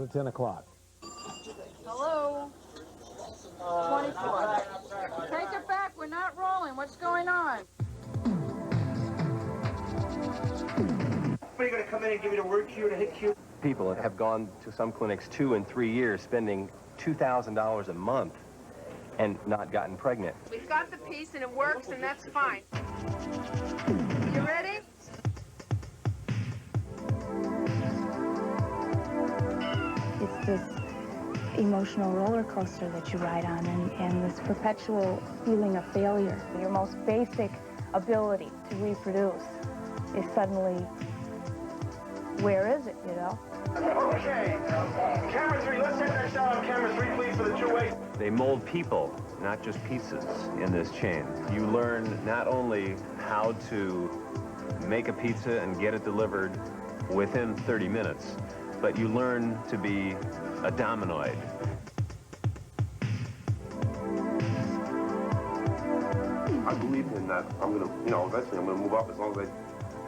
to 10 o'clock. Hello? 24. Take it back. We're not rolling. What's going on? Are you going to come in and give me the word cue to hit cue? People have gone to some clinics 2 and 3 years spending $2,000 a month and not gotten pregnant. We've got the piece and it works and that's fine. You ready? It's this emotional roller coaster that you ride on and this perpetual feeling of failure. Your most basic ability to reproduce is suddenly, where is it, you know? Okay, camera 3, let's take that shot on camera 3, please, for the 2-way. They mold people, not just pieces, in this chain. You learn not only how to make a pizza and get it delivered within 30 minutes, but you learn to be a dominoid. I believe in that. I'm gonna, eventually I'm gonna move up as long as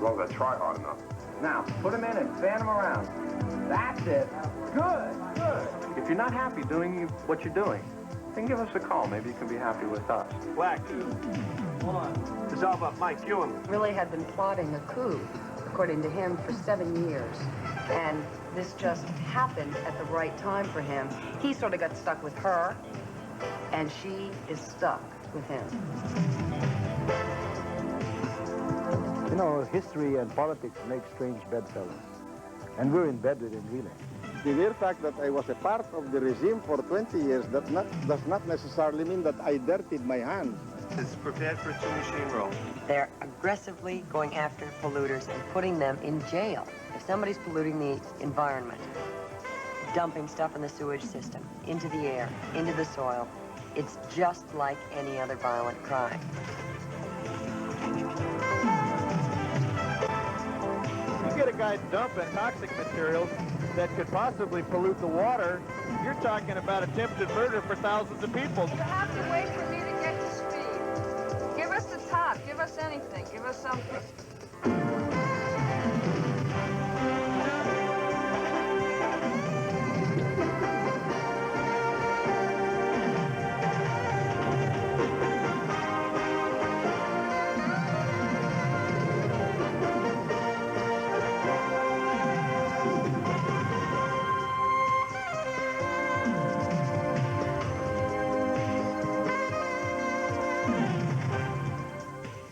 I try hard enough. Now, put them in and fan them around. That's it. Good, good. If you're not happy doing what you're doing, then give us a call. Maybe you can be happy with us. Black 2, 1. It's all about Mike Ewan. Really had been plotting a coup, according to him, for 7 years. And this just happened at the right time for him. He sort of got stuck with her, and she is stuck with him. You know, history and politics make strange bedfellows. And we're in bed with him, really. The mere fact that I was a part of the regime for 20 years does not necessarily mean that I dirtied my hands. It's prepared for a 2-machine roll. They're aggressively going after polluters and putting them in jail. If somebody's polluting the environment, dumping stuff in the sewage system, into the air, into the soil, it's just like any other violent crime. You get a guy dumping toxic materials that could possibly pollute the water, you're talking about attempted murder for thousands of people. You have to wait for me to get to speed. Give us the top. Give us anything. Give us something.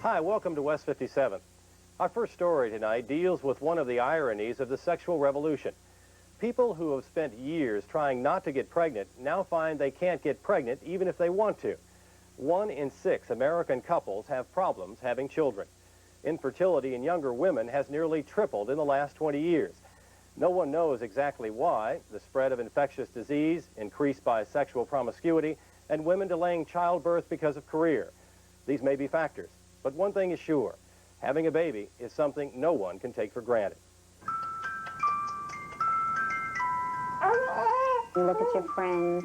Hi, welcome to West 57. Our first story tonight deals with one of the ironies of the sexual revolution. People who have spent years trying not to get pregnant now find they can't get pregnant even if they want to. 1 in 6 American couples have problems having children. Infertility in younger women has nearly tripled in the last 20 years. No one knows exactly why. The spread of infectious disease, increased by sexual promiscuity, and women delaying childbirth because of career. These may be factors. But one thing is sure, having a baby is something no one can take for granted. You look at your friends,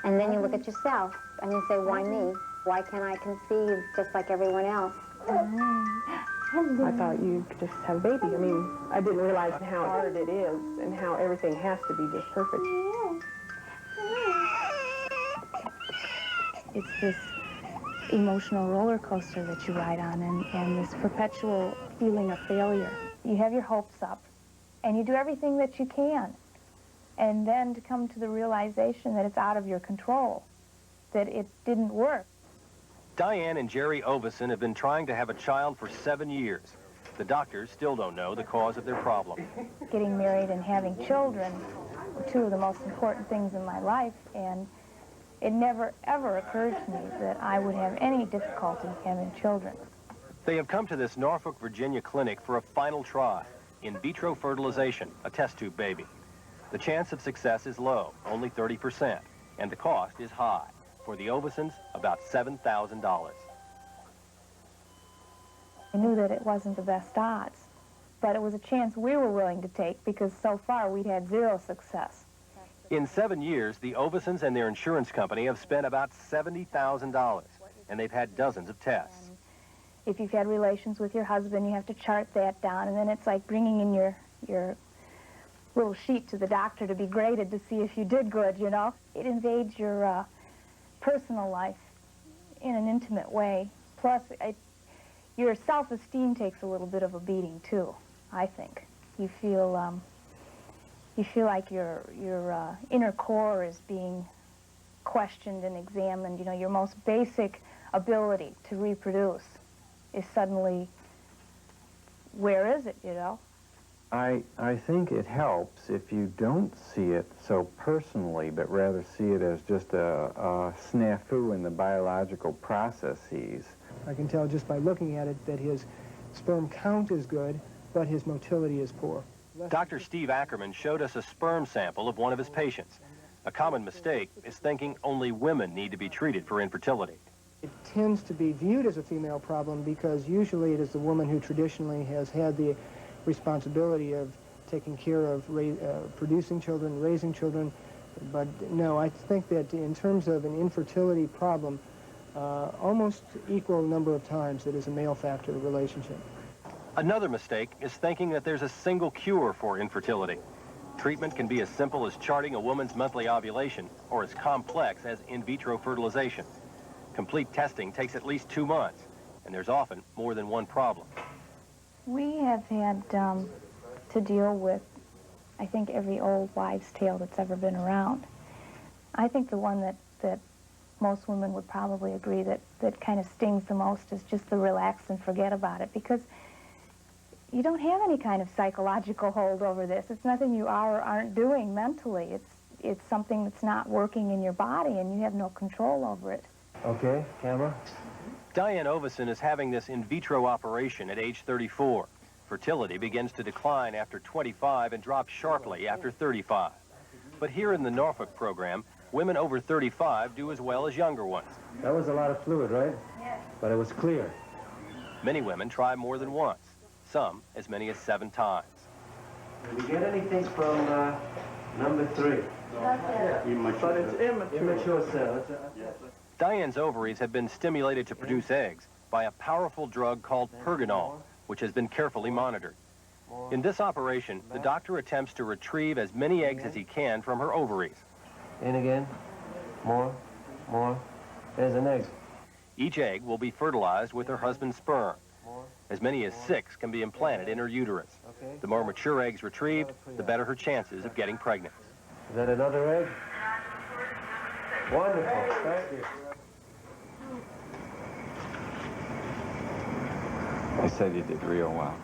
and then you look at yourself, and you say, why me? Why can't I conceive just like everyone else? I thought you could just have a baby. I mean, I didn't realize how hard it is and how everything has to be just perfect. It's this emotional roller coaster that you ride on and this perpetual feeling of failure. You have your hopes up and you do everything that you can, and then to come to the realization that it's out of your control, that it didn't work. Diane and Jerry Ovison have been trying to have a child for 7 years. The doctors still don't know the cause of their problem. Getting married and having children were 2 of the most important things in my life, and it never, ever occurred to me that I would have any difficulty having children. They have come to this Norfolk, Virginia clinic for a final try, in vitro fertilization, a test tube baby. The chance of success is low, only 30%, and the cost is high. For the Ovisons, about $7,000. I knew that it wasn't the best odds, but it was a chance we were willing to take because so far we'd had 0 success. In 7 years, the Ovisons and their insurance company have spent about $70,000, and they've had dozens of tests. If you've had relations with your husband, you have to chart that down, and then it's like bringing in your little sheet to the doctor to be graded to see if you did good, you know. It invades your personal life in an intimate way. Plus, your self-esteem takes a little bit of a beating, too, I think. You feel like your inner core is being questioned and examined. You know, your most basic ability to reproduce is suddenly, where is it, you know? I think it helps if you don't see it so personally, but rather see it as just a snafu in the biological processes. I can tell just by looking at it that his sperm count is good, but his motility is poor. Dr. Steve Ackerman showed us a sperm sample of one of his patients. A common mistake is thinking only women need to be treated for infertility. It tends to be viewed as a female problem because usually it is the woman who traditionally has had the responsibility of taking care of producing children, raising children. But no, I think that in terms of an infertility problem, almost equal number of times it is a male factor relationship. Another mistake is thinking that there's a single cure for infertility. Treatment can be as simple as charting a woman's monthly ovulation or as complex as in vitro fertilization. Complete testing takes at least 2 months, and there's often more than one problem. We have had to deal with, I think, every old wives' tale that's ever been around. I think the one that most women would probably agree that kind of stings the most is just the relax and forget about it, because you don't have any kind of psychological hold over this. It's nothing you are or aren't doing mentally. It's something that's not working in your body, and you have no control over it. Okay, camera. Diane Ovison is having this in vitro operation at age 34. Fertility begins to decline after 25 and drops sharply after 35. But here in the Norfolk program, women over 35 do as well as younger ones. That was a lot of fluid, right? Yes. But it was clear. Many women try more than once, some as many as 7 times. Did we get anything from number 3? That's it. But it's immature cell. Diane's ovaries have been stimulated to produce eggs by a powerful drug called Pergonal, which has been carefully monitored. In this operation, the doctor attempts to retrieve as many eggs as he can from her ovaries. In again. More. There's an egg. Each egg will be fertilized with her husband's sperm. As many as 6 can be implanted in her uterus. The more mature eggs retrieved, the better her chances of getting pregnant. Is that another egg? Wonderful. Thank you. They said you did real well.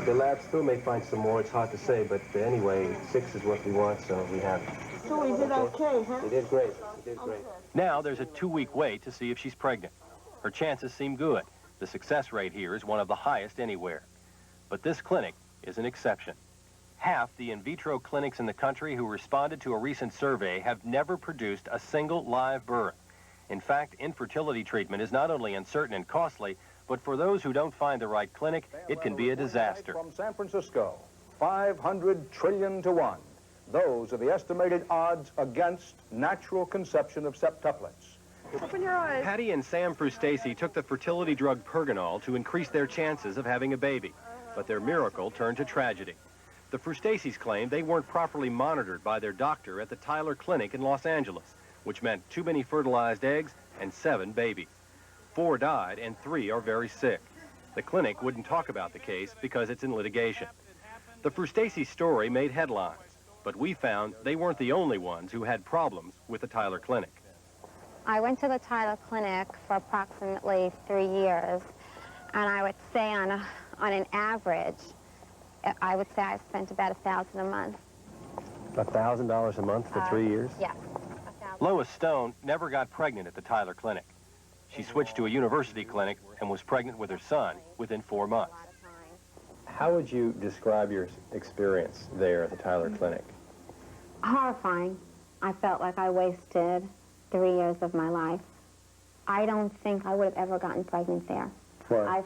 The lab still may find some more. It's hard to say, but anyway, 6 is what we want, so we have it. So we did okay, huh? You did great. You did great. Now there's a 2-week wait to see if she's pregnant. Her chances seem good. The success rate here is one of the highest anywhere. But this clinic is an exception. Half the in vitro clinics in the country who responded to a recent survey have never produced a single live birth. In fact, infertility treatment is not only uncertain and costly, but for those who don't find the right clinic, it can be a disaster. From San Francisco, 500 trillion to 1. Those are the estimated odds against natural conception of septuplets. Open your eyes. Patty and Sam Frustacey took the fertility drug Pergonal to increase their chances of having a baby, but their miracle turned to tragedy. The Frustaceys claimed they weren't properly monitored by their doctor at the Tyler Clinic in Los Angeles, which meant too many fertilized eggs and 7 babies. 4 died and 3 are very sick. The clinic wouldn't talk about the case because it's in litigation. The Frustacey story made headlines, but we found they weren't the only ones who had problems with the Tyler Clinic. I went to the Tyler Clinic for approximately 3 years, and I would say on an average, I would say I spent about $1,000 a month. $1,000 a month for 3 years? Yes. Lois Stone never got pregnant at the Tyler Clinic. She switched to a university clinic and was pregnant with her son within 4 months. How would you describe your experience there at the Tyler Clinic? Horrifying. I felt like I wasted 3 years of my life. I don't think I would have ever gotten pregnant there. Why?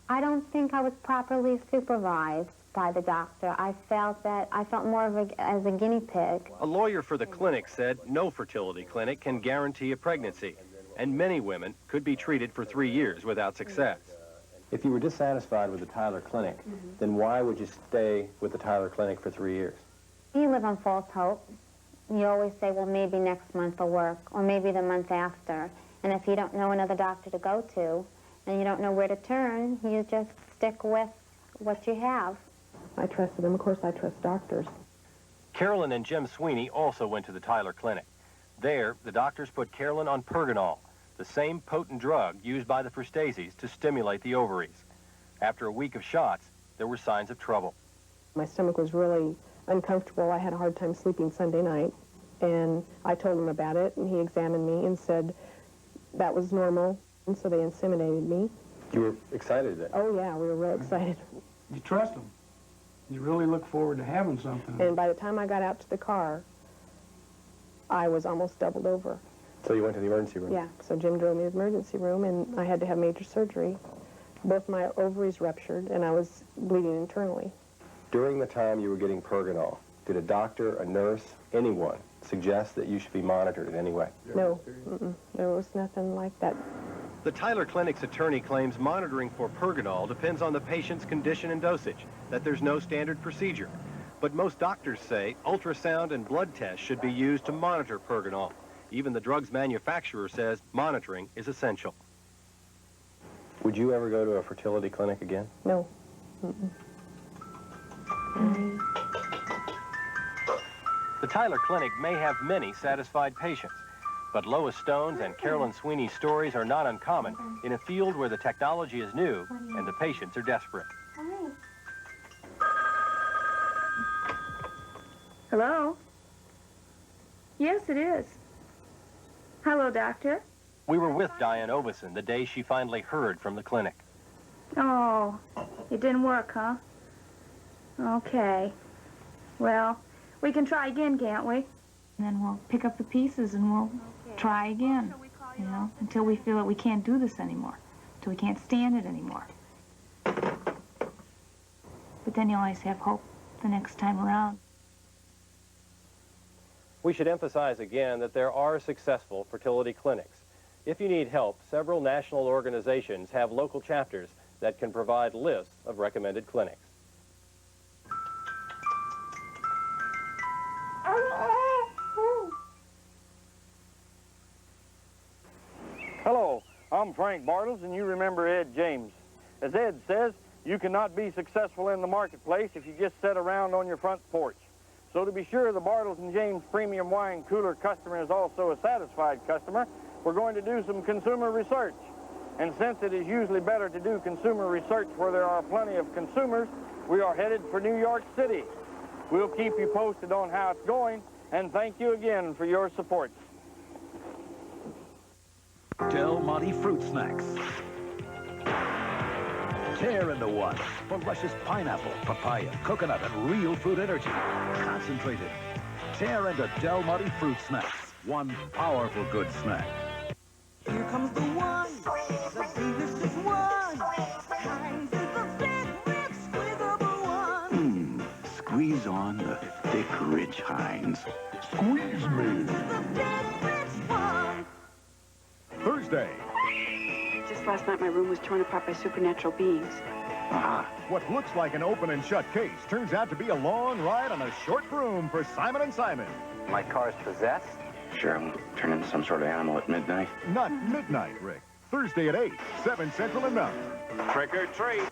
I don't think I was properly supervised by the doctor. I felt more as a guinea pig. A lawyer for the clinic said no fertility clinic can guarantee a pregnancy, and many women could be treated for 3 years without success. If you were dissatisfied with the Tyler Clinic, then why would you stay with the Tyler Clinic for 3 years? You live on false hope. You always say, well, maybe next month will work, or maybe the month after. And if you don't know another doctor to go to, and you don't know where to turn, you just stick with what you have. I trusted them. Of course, I trust doctors. Carolyn and Jim Sweeney also went to the Tyler Clinic. There, the doctors put Carolyn on Pergonal, the same potent drug used by the Frustases to stimulate the ovaries. After a week of shots, there were signs of trouble. My stomach was really uncomfortable. I had a hard time sleeping Sunday night, and I told him about it, and he examined me and said that was normal, and so they inseminated me. You were excited then? Oh, yeah, we were real excited. You trust them. You really look forward to having something. And by the time I got out to the car, I was almost doubled over. So you went to the emergency room? Yeah, so Jim drove me to the emergency room, and I had to have major surgery. Both my ovaries ruptured, and I was bleeding internally. During the time you were getting Pergonal, did a doctor, a nurse, anyone suggest that you should be monitored in any way? No, there was nothing like that. The Tyler Clinic's attorney claims monitoring for Pergonal depends on the patient's condition and dosage, that there's no standard procedure. But most doctors say ultrasound and blood tests should be used to monitor Pergonal. Even the drug's manufacturer says monitoring is essential. Would you ever go to a fertility clinic again? No. The Tyler Clinic may have many satisfied patients, but Lois Stone's and Carolyn Sweeney's stories are not uncommon in a field where the technology is new and the patients are desperate. Hello? Yes, it is. Hello, doctor. We were with Diane Oveson the day she finally heard from the clinic. Oh, it didn't work, huh? Okay. Well, we can try again, can't we? And then we'll pick up the pieces and we'll try again, you know, until we feel that we can't do this anymore, until we can't stand it anymore. But then you always have hope the next time around. We should emphasize again that there are successful fertility clinics. If you need help, several national organizations have local chapters that can provide lists of recommended clinics. Hello, I'm Frank Bartles, and you remember Ed James. As Ed says, you cannot be successful in the marketplace if you just sit around on your front porch. So to be sure the Bartles and James Premium Wine Cooler customer is also a satisfied customer, we're going to do some consumer research. And since it is usually better to do consumer research where there are plenty of consumers, we are headed for New York City. We'll keep you posted on how it's going, and thank you again for your support. Del Monte Fruit Snacks. Tear into one for luscious pineapple, papaya, coconut, and real fruit energy. Concentrated. Tear into Del Monte Fruit Snacks. One powerful good snack. Here comes the one, the delicious one. Heinz is the thick, rich, squeezable one. Squeeze on the thick, rich Heinz. Squeeze me. The thick, rich one. Thursday. Just last night, my room was torn apart by supernatural beings. What looks like an open and shut case turns out to be a long ride on a short broom for Simon & Simon. My car's possessed? Sure, I'm gonna turn into some sort of animal at midnight. Not midnight, Rick. Thursday at 8, 7 Central and Mountain. Trick or treat.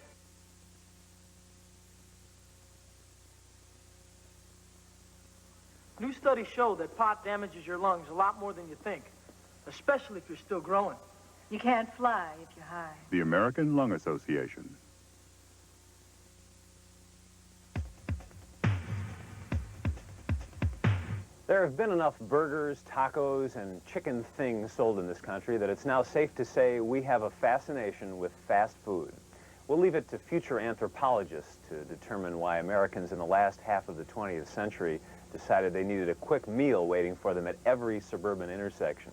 New studies show that pot damages your lungs a lot more than you think, especially if you're still growing. You can't fly if you're high. The American Lung Association. There have been enough burgers, tacos, and chicken things sold in this country that it's now safe to say we have a fascination with fast food. We'll leave it to future anthropologists to determine why Americans in the last half of the 20th century decided they needed a quick meal waiting for them at every suburban intersection.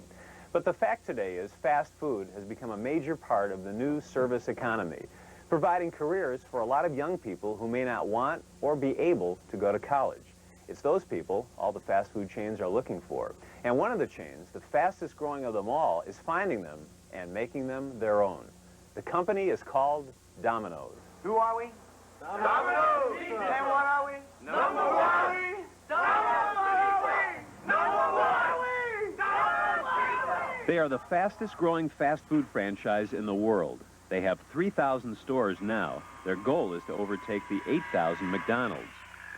But the fact today is fast food has become a major part of the new service economy, providing careers for a lot of young people who may not want or be able to go to college. It's those people all the fast food chains are looking for. And one of the chains, the fastest growing of them all, is finding them and making them their own. The company is called Domino's. Who are we? Domino's! And what are we? Number one! They are the fastest growing fast food franchise in the world. They have 3,000 stores now. Their goal is to overtake the 8,000 McDonald's.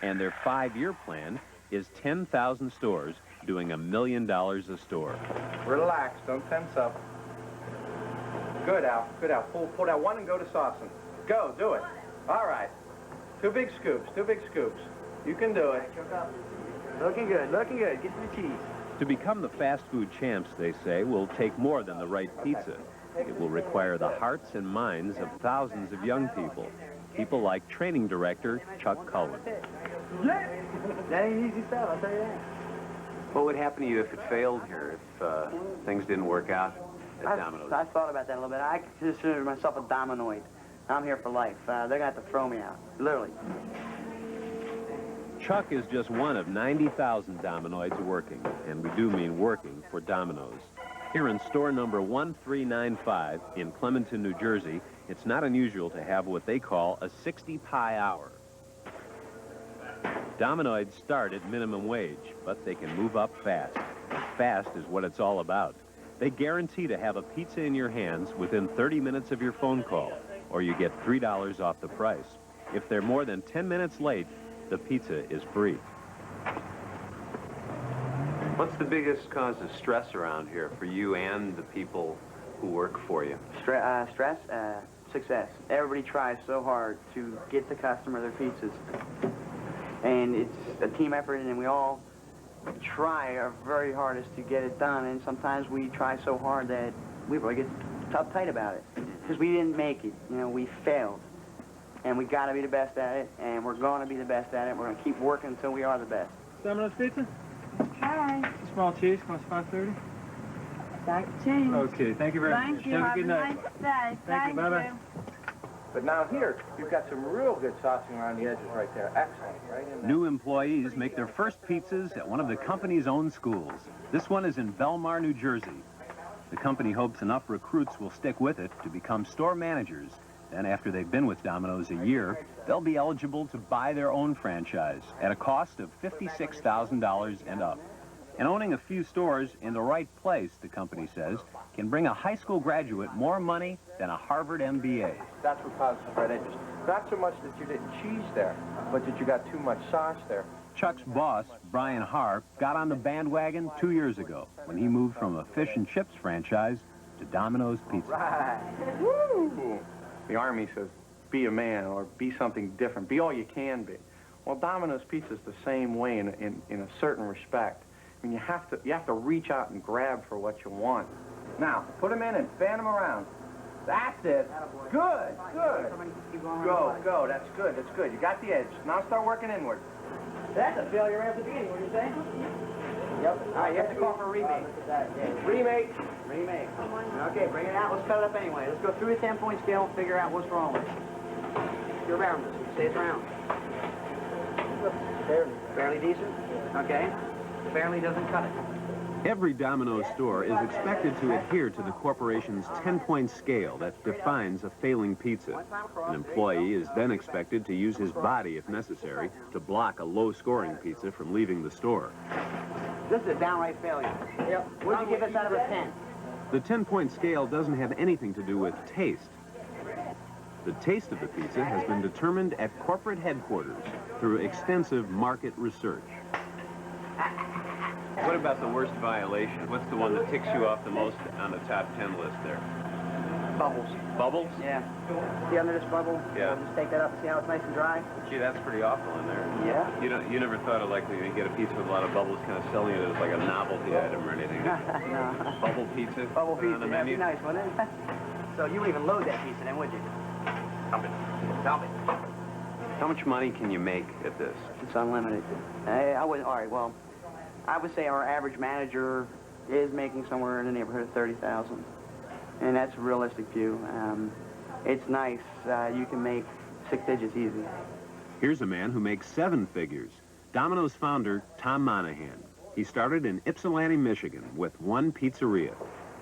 And their 5-year plan is 10,000 stores doing $1 million a store. Relax, don't tense up. Good, Al, good, Al. Pull that one and go to saucing. Go, do it. All right. 2 big scoops, 2 big scoops. You can do it. Looking good, looking good. Get to the cheese. To become the fast food champs, they say, will take more than the right pizza. It will require the hearts and minds of thousands of young people. People like training director Chuck Cullen. That ain't easy stuff, I'll tell you that. What would happen to you if it failed here, if things didn't work out at Domino's? I thought about that a little bit. I consider myself a dominoid. I'm here for life. They're going to have to throw me out, literally. Chuck is just one of 90,000 Dominoids working, and we do mean working for Domino's. Here in store number 1395 in Clementon, New Jersey, it's not unusual to have what they call a 60-pie hour. Dominoids start at minimum wage, but they can move up fast. And fast is what it's all about. They guarantee to have a pizza in your hands within 30 minutes of your phone call, or you get $3 off the price. If they're more than 10 minutes late, the pizza is free. What's the biggest cause of stress around here for you and the people who work for you? Stress, success. Everybody tries so hard to get the customer their pizzas. And it's a team effort, and we all try our very hardest to get it done. And sometimes we try so hard that we really get uptight about it. Because we didn't make it. You know, we failed. And we got to be the best at it, and we're going to be the best at it. We're going to keep working until we are the best. Domino's pizza? Hi. Small cheese, costs $5.30. Back change. Okay, thank you very much. Thank you. Have a good night. Nice day. Thank you. Bye-bye. But now here, you've got some real good saucing around the edges right there. Excellent, right in there. New employees make their first pizzas at one of the company's own schools. This one is in Belmar, New Jersey. The company hopes enough recruits will stick with it to become store managers. Then after they've been with Domino's a year, they'll be eligible to buy their own franchise at a cost of $56,000 and up. And owning a few stores in the right place, the company says, can bring a high school graduate more money than a Harvard MBA. That's what causes red edges. Not so much that you didn't cheese there, but that you got too much sauce there. Chuck's boss, Brian Harp, got on the bandwagon 2 years ago when he moved from a fish and chips franchise to Domino's Pizza. Right. Woo! The Army says, be a man or be something different. Be all you can be. Well, Domino's Pizza is the same way in a certain respect. I mean, you have to reach out and grab for what you want. Now, put them in and fan them around. That's it. Good, good. Go. That's good, that's good. You got the edge. Now start working inward. That's a failure at the beginning, what do you say? Yep. All right, you have to call for a remake. Remake. Remake. Okay, bring it out. Let's cut it up anyway. Let's go through the 10-point scale and figure out what's wrong with it. You're around this. Say it's round. Fairly decent? Okay. Fairly doesn't cut it. Every Domino's store is expected to adhere to the corporation's 10-point scale that defines a failing pizza. An employee is then expected to use his body, if necessary, to block a low-scoring pizza from leaving the store. This is a downright failure. Yep. What would you give us out of a 10? The 10-point scale doesn't have anything to do with taste. The taste of the pizza has been determined at corporate headquarters through extensive market research. What about the worst violation? What's the one that ticks you off the most on the top 10 list there? Bubbles. Bubbles? Yeah. See under this bubble? Yeah. Just take that up and see how it's nice and dry. Gee, that's pretty awful in there. Yeah. You never thought of, like, when you get a pizza with a lot of bubbles, kind of selling it as like a novelty item or anything? No. Bubble pizza? Bubble pizza. On the That'd be menu? nice, wouldn't it? So you wouldn't even load that pizza then, would you? Dump it. Dump it. How much money can you make at this? It's unlimited. I would. All right. Well, I would say our average manager is making somewhere in the neighborhood of $30,000, and that's a realistic view. It's nice. You can make 6 digits easy. Here's a man who makes 7 figures. Domino's founder, Tom Monahan. He started in Ypsilanti, Michigan, with 1 pizzeria.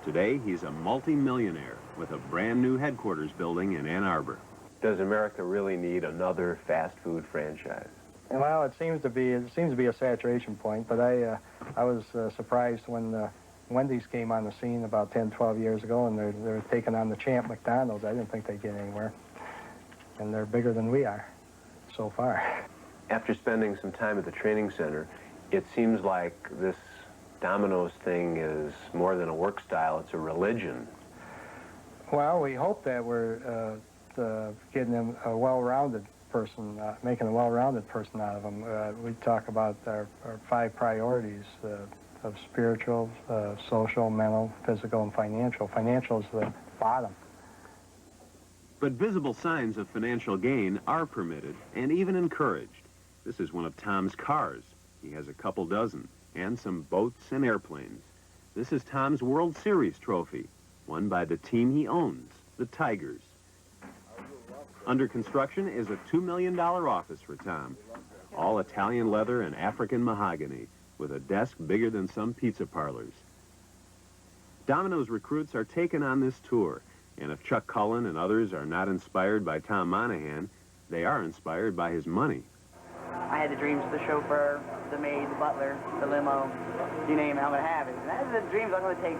Today, he's a multi-millionaire with a brand new headquarters building in Ann Arbor. Does America really need another fast food franchise? Well, it seems to be a saturation point, but I was surprised when Wendy's came on the scene about 10, 12 years ago, and they're taking on the champ McDonald's. I didn't think they'd get anywhere, and they're bigger than we are so far. After spending some time at the training center, it seems like this Domino's thing is more than a work style, it's a religion. Well, we hope that we're getting them a well-rounded person, making a well-rounded person out of them. We talk about our 5 priorities of spiritual, social, mental, physical, and financial. Financial is the bottom. But visible signs of financial gain are permitted and even encouraged. This is one of Tom's cars. He has a couple dozen, and some boats and airplanes. This is Tom's World Series trophy, won by the team he owns, the Tigers. Under construction is a $2 million office for Tom, all Italian leather and African mahogany, with a desk bigger than some pizza parlors. Domino's recruits are taken on this tour, and if Chuck Cullen and others are not inspired by Tom Monahan, they are inspired by his money. I had the dreams of the chauffeur, the maid, the butler, the limo, you name it, I'm going to have it. And that's the dreams I'm going to take.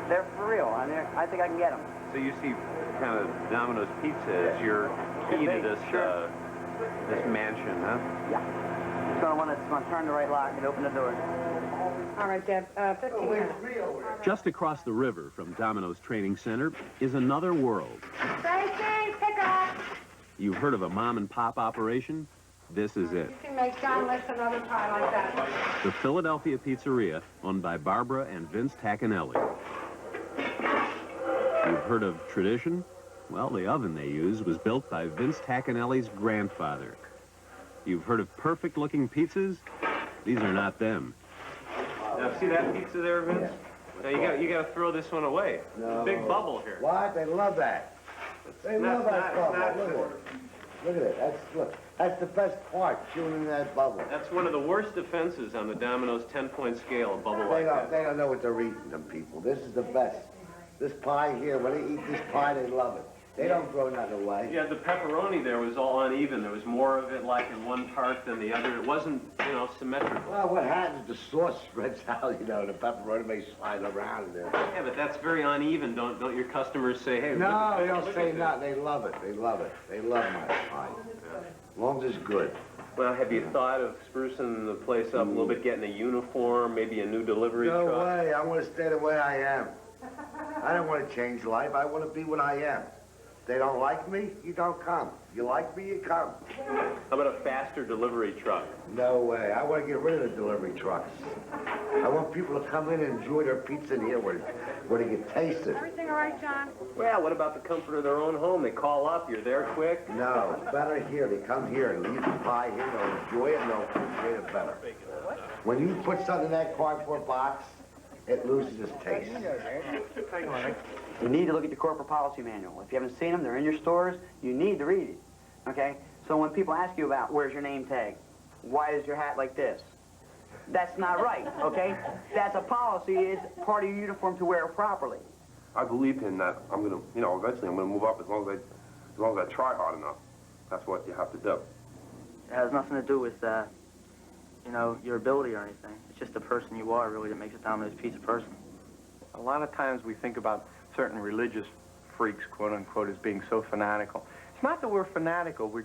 They're for real. I think I can get them. So you see kind of Domino's Pizza as your key to this, this mansion, huh? Yeah. It's going to turn the right lock and open the door. All right, Deb, 15 minutes. Just across the river from Domino's Training Center is another world. Tracy, pick up. You've heard of a mom-and-pop operation? This is it. You can make John list another pie like that. The Philadelphia Pizzeria, owned by Barbara and Vince Tacanelli. You've heard of tradition? Well, the oven they use was built by Vince Tacanelli's grandfather. You've heard of perfect-looking pizzas? These are not them. Now, see that pizza there, Vince? Yeah. Now, you got to throw this one away. No. It's a big bubble here. What? They love that. They love that bubble. Look at it. That's the best part, chewing in that bubble. That's one of the worst offenses on the Domino's 10-point scale, a bubble like that. They don't know what they're eating, them people. This is the best. This pie here, when they eat this pie, they love it. They don't throw nothing away. Yeah, the pepperoni there was all uneven. There was more of it like in one part than the other. It wasn't, symmetrical. Well, what happens, the sauce spreads out, the pepperoni may slide around in there. Yeah, but that's very uneven. Don't your customers say, hey, no, they don't say nothing. They love it. They love it. They love my pie. As long as it's good. Well, have you thought of sprucing the place up a little bit, getting a uniform, maybe a new delivery truck? No way. I want to stay the way I am. I don't want to change life. I want to be what I am. If they don't like me, you don't come. You like me, you come. How about a faster delivery truck? No way. I want to get rid of the delivery trucks. I want people to come in and enjoy their pizza in here where they can taste it. Everything all right, John? Well, what about the comfort of their own home? They call up, you're there quick. No, it's better here. They come here and leave the pie here. They'll enjoy it and they'll appreciate it better. When you put something in that cardboard box, it loses its taste. You need to look at your corporate policy manual. If you haven't seen them, they're in your stores. You need to read it, okay? So when people ask you about where's your name tag, why is your hat like this? That's not right, okay? That's a policy. It's part of your uniform to wear it properly. I believe in that. I'm gonna, eventually I'm gonna move up as long as I try hard enough. That's what you have to do. It has nothing to do with, your ability or anything. It's just the person you are, really, that makes a Domino's Pizza person. A lot of times we think about certain religious freaks, quote unquote, as being so fanatical. It's not that we're fanatical. We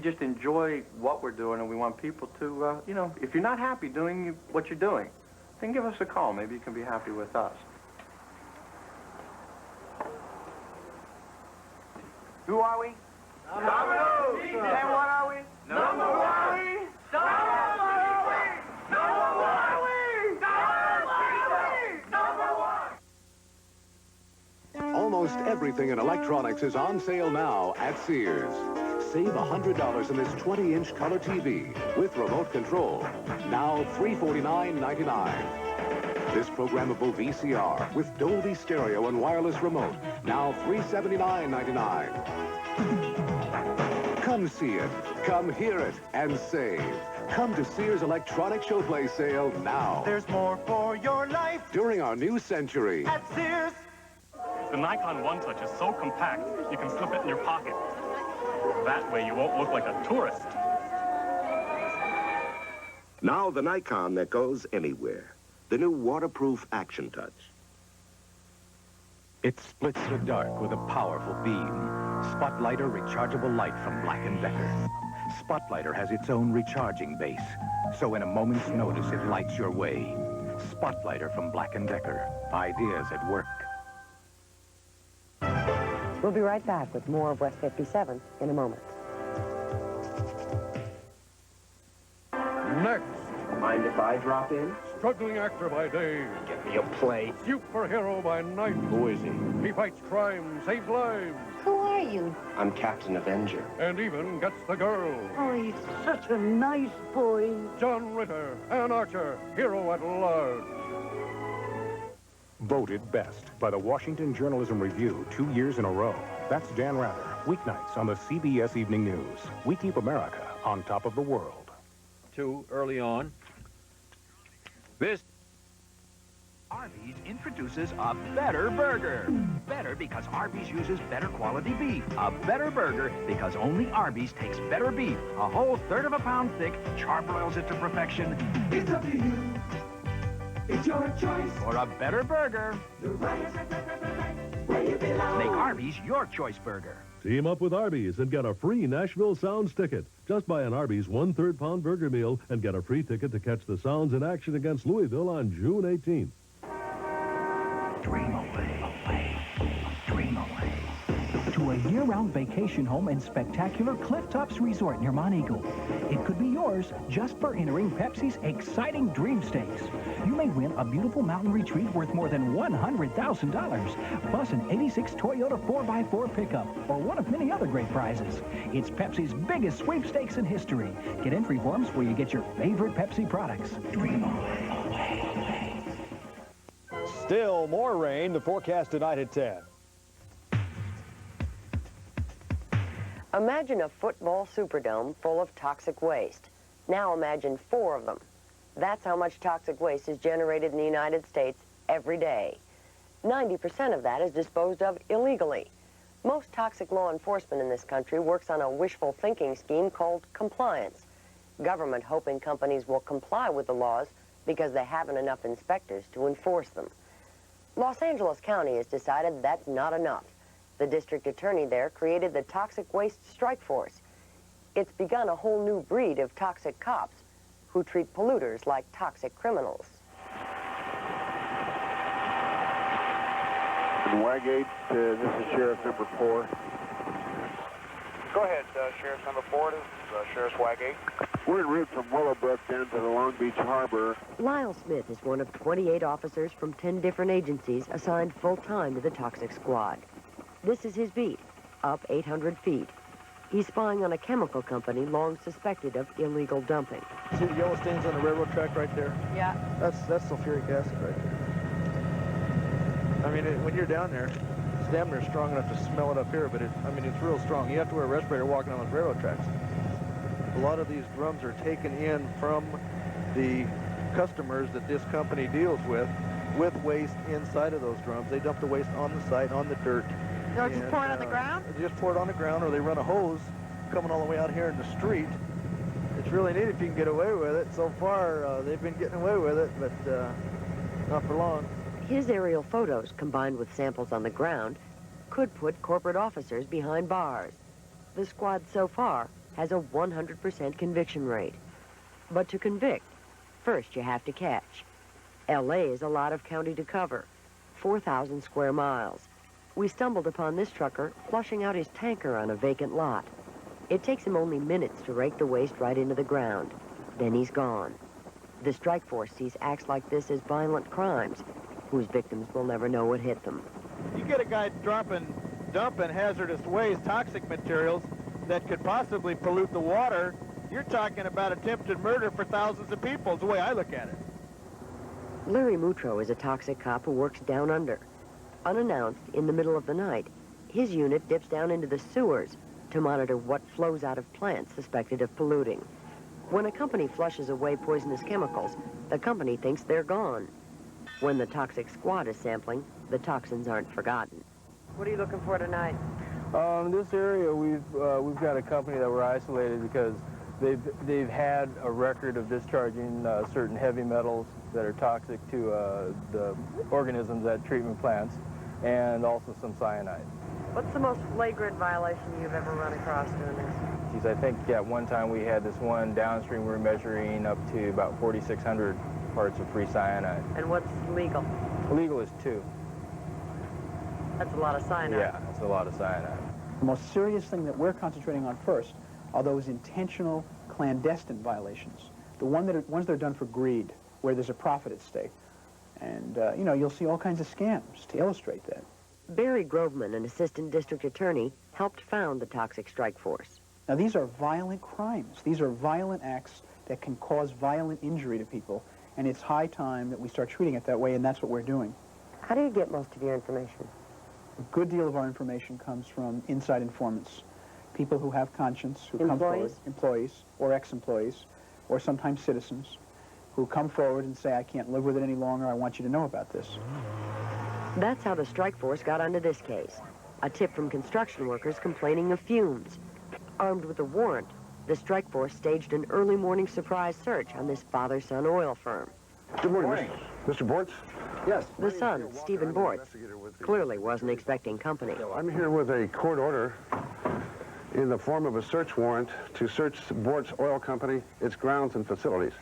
just enjoy what we're doing, and we want people to, if you're not happy doing what you're doing, then give us a call. Maybe you can be happy with us. Who are we? Domino's! And what are we? Number one! Almost everything in electronics is on sale now at Sears. Save $100 in this 20-inch color TV with remote control. Now $349.99. This programmable VCR with Dolby Stereo and wireless remote. Now $379.99. Come see it, come hear it, and save. Come to Sears Electronic Showplay sale now. There's more for your life during our new century. at Sears. The Nikon One Touch is so compact, you can slip it in your pocket. That way you won't look like a tourist. Now the Nikon that goes anywhere. The new waterproof Action Touch. It splits the dark with a powerful beam. Spotlighter rechargeable light from Black & Decker. Spotlighter has its own recharging base, so in a moment's notice it lights your way. Spotlighter from Black & Decker. Ideas at work. We'll be right back with more of West 57 in a moment. Next. Mind if I drop in? Struggling actor by day. Get me a play. Superhero by night. Who is he? He fights crime, saves lives, Who are you? I'm Captain Avenger. and even gets the girl. Oh, he's such a nice boy. John Ritter, an archer, hero at large. Voted best by the Washington Journalism Review 2 years in a row. That's Dan Rather, weeknights on the CBS Evening News. We keep America on top of the world. Too early on. This Arby's introduces a better burger. Better because Arby's uses better quality beef. A better burger because only Arby's takes better beef. A whole third of a pound thick, charbroils it to perfection. It's up to you. It's your choice. For a better burger, Where you belong. make Arby's your choice burger. Team up with Arby's and get a free Nashville Sounds ticket. Just buy an Arby's 1/3 pound burger meal and get a free ticket to catch the Sounds in action against Louisville on June 18th. Dream away, dream away. To a year-round vacation home and spectacular Cliff Tops Resort near Monteagle. It could be yours just for entering Pepsi's exciting Dream Stakes. You may win a beautiful mountain retreat worth more than $100,000, plus an '86 Toyota 4x4 pickup, or one of many other great prizes. It's Pepsi's biggest sweepstakes in history. Get entry forms where you get your favorite Pepsi products. Dream away. Still more rain. The forecast tonight at 10. Imagine a football Superdome full of toxic waste. Now imagine 4 of them. That's how much toxic waste is generated in the United States every day. 90% of that is disposed of illegally. Most toxic law enforcement in this country works on a wishful thinking scheme called compliance. Government hoping companies will comply with the laws because they haven't enough inspectors to enforce them. Los Angeles County has decided that's not enough. The district attorney there created the Toxic Waste Strike Force. It's begun a whole new breed of toxic cops who treat polluters like toxic criminals. In Wagate, this is Sheriff number 4. Go ahead, Sheriff number 4. This is Sheriff Wagate. We're en route from Willowbrook down to the Long Beach Harbor. Lyle Smith is one of 28 officers from 10 different agencies assigned full-time to the Toxic Squad. This is his beat, up 800 feet. He's spying on a chemical company long suspected of illegal dumping. See the yellow stains on the railroad track right there? Yeah. That's sulfuric acid right there. I mean, when you're down there, it's damn near strong enough to smell it up here, but it's real strong. You have to wear a respirator walking on those railroad tracks. A lot of these drums are taken in from the customers that this company deals with waste inside of those drums. They dump the waste on the site, on the dirt. They'll just pour it on the ground? They just pour it on the ground, or they run a hose coming all the way out here in the street. It's really neat if you can get away with it. So far, they've been getting away with it, but not for long. His aerial photos, combined with samples on the ground, could put corporate officers behind bars. The squad so far has a 100% conviction rate. But to convict, first you have to catch. L.A. is a lot of county to cover, 4,000 square miles. We stumbled upon this trucker flushing out his tanker on a vacant lot. It takes him only minutes to rake the waste right into the ground. Then he's gone. The strike force sees acts like this as violent crimes, whose victims will never know what hit them. You get a guy dumping hazardous waste, toxic materials that could possibly pollute the water, you're talking about attempted murder for thousands of people, is the way I look at it. Larry Mutro is a toxic cop who works down under. Unannounced, in the middle of the night, his unit dips down into the sewers to monitor what flows out of plants suspected of polluting. When a company flushes away poisonous chemicals, the company thinks they're gone. When the toxic squad is sampling, the toxins aren't forgotten. What are you looking for tonight? This area, we've got a company that we're isolated because they've had a record of discharging certain heavy metals that are toxic to the organisms at treatment plants, and also some cyanide. What's the most flagrant violation you've ever run across doing this? Geez, I think at one time we had this one downstream we were measuring up to about 4,600 parts of free cyanide. And what's legal? Legal is 2. That's a lot of cyanide. Yeah, that's a lot of cyanide. The most serious thing that we're concentrating on first are those intentional clandestine violations. The ones that are done for greed, where there's a profit at stake. And, you know, you'll see all kinds of scams to illustrate that. Barry Groveman, an assistant district attorney, helped found the Toxic Strike Force. Now, these are violent crimes. These are violent acts that can cause violent injury to people. And it's high time that we start treating it that way, and that's what we're doing. How do you get most of your information? A good deal of our information comes from inside informants, people who have conscience, who come forward, employees or ex-employees, or sometimes citizens, who come forward and say, I can't live with it any longer, I want you to know about this. That's how the strike force got onto this case. A tip from construction workers complaining of fumes. Armed with a warrant, the strike force staged an early morning surprise search on this father-son oil firm. Good morning, Mr. Bortz. Yes. The son, Stephen Bortz, clearly wasn't expecting company. I'm here with a court order in the form of a search warrant to search Bortz Oil Company, its grounds and facilities.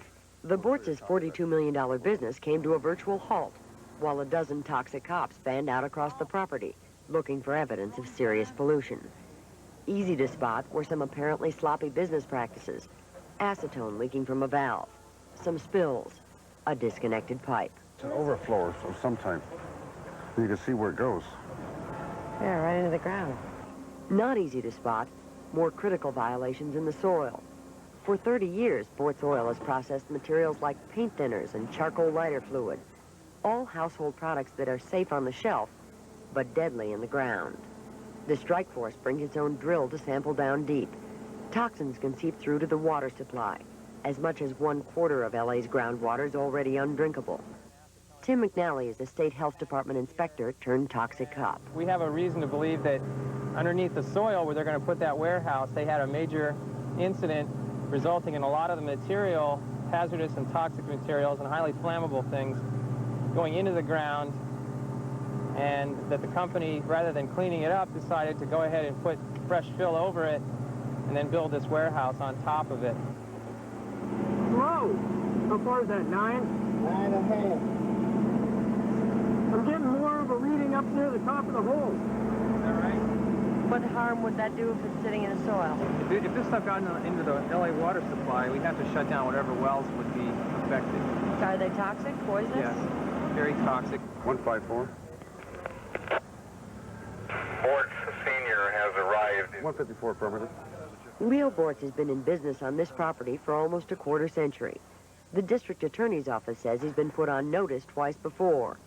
The Bortz's $42 million business came to a virtual halt while a dozen toxic cops fanned out across the property, looking for evidence of serious pollution. Easy to spot were some apparently sloppy business practices, acetone leaking from a valve, some spills, a disconnected pipe. It's an overflow of some type. You can see where it goes. Yeah, right into the ground. Not easy to spot, more critical violations in the soil. For 30 years, Bortz Oil has processed materials like paint thinners and charcoal lighter fluid, all household products that are safe on the shelf, but deadly in the ground. The strike force brings its own drill to sample down deep. Toxins can seep through to the water supply. As much as 1/4 of LA's groundwater is already undrinkable. Tim McNally is the state health department inspector turned toxic cop. We have a reason to believe that underneath the soil where they're going to put that warehouse, they had a major incident resulting in a lot of the material, hazardous and toxic materials and highly flammable things going into the ground, and that the company, rather than cleaning it up, decided to go ahead and put fresh fill over it and then build this warehouse on top of it. Whoa! How far is that, 9? 9.5. I'm getting more of a reading up near the top of the hole. Is that right? What harm would that do if it's sitting in the soil? If this stuff got into the LA water supply, we'd have to shut down whatever wells would be affected. Are they toxic, poisonous? Yes, very toxic. 154. Bortz Sr. has arrived. 154 affirmative. Leo Bortz has been in business on this property for almost a quarter century. The district attorney's office says he's been put on notice twice before.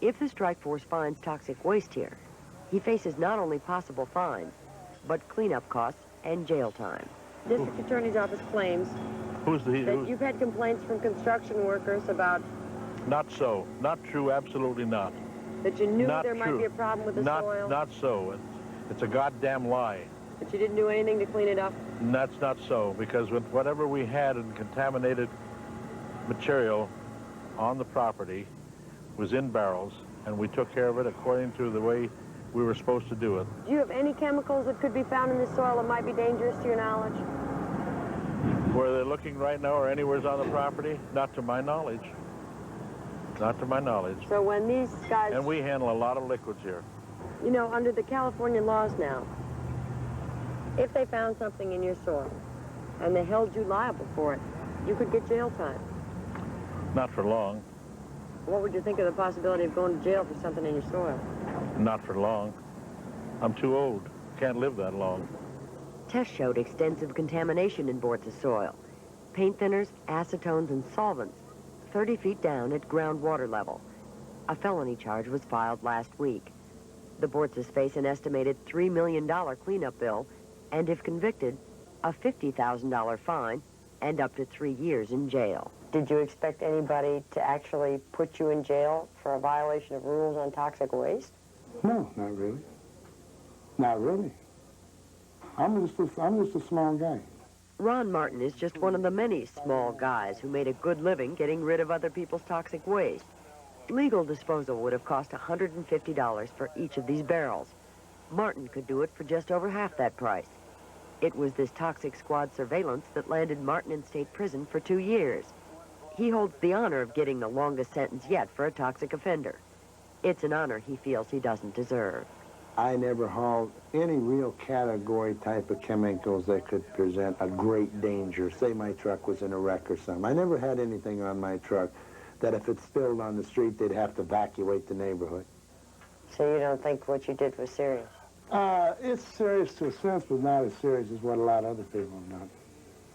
If the strike force finds toxic waste here, he faces not only possible fines, but cleanup costs and jail time. District attorney's office claims that you've had complaints from construction workers about... Not so. Not true. Absolutely not. That you knew not there true. might be a problem with the soil? Not so. It's a goddamn lie. But you didn't do anything to clean it up? And that's not so, because with whatever we had in contaminated material on the property was in barrels, and we took care of it according to the way we were supposed to do it. Do you have any chemicals that could be found in this soil that might be dangerous to your knowledge? Where they're looking right now or anywhere on the property? Not to my knowledge. Not to my knowledge. So when these guys... And we handle a lot of liquids here. You know, under the California laws now, if they found something in your soil and they held you liable for it, you could get jail time. Not for long. What would you think of the possibility of going to jail for something in your soil? Not for long. I'm too old. Can't live that long. Tests showed extensive contamination in Bortz's soil. Paint thinners, acetones, and solvents 30 feet down at groundwater level. A felony charge was filed last week. The Bortzes face an estimated $3 million cleanup bill, and if convicted, a $50,000 fine and up to 3 years in jail. Did you expect anybody to actually put you in jail for a violation of rules on toxic waste? No, not really. Not really. I'm just a small guy. Ron Martin is just one of the many small guys who made a good living getting rid of other people's toxic waste. Legal disposal would have cost $150 for each of these barrels. Martin could do it for just over half that price. It was this toxic squad surveillance that landed Martin in state prison for 2 years. He holds the honor of getting the longest sentence yet for a toxic offender. It's an honor he feels he doesn't deserve. I never hauled any real category type of chemicals that could present a great danger. Say my truck was in a wreck or something. I never had anything on my truck that if it spilled on the street, they'd have to evacuate the neighborhood. So you don't think what you did was serious? It's serious to a sense, but not as serious as what a lot of other people have done.